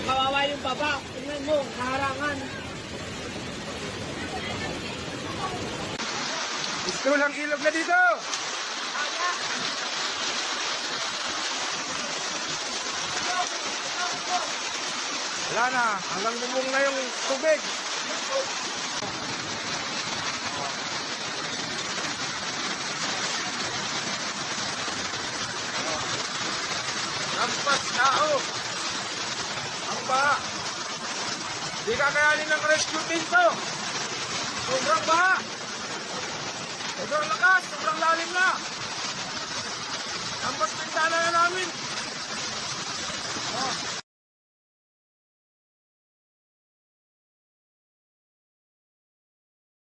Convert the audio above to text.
Kawawa yung baba. Tingnan mo, kaharangan. Gusto lang ilog na dito. Wala na, hanggang bumong na yung tubig. Lampas tao. Ang baha. Di kakayanin ng rescue team to. Sobrang baha. Sobrang lakas, sobrang lalim na. Lampas pintana na namin. Oh.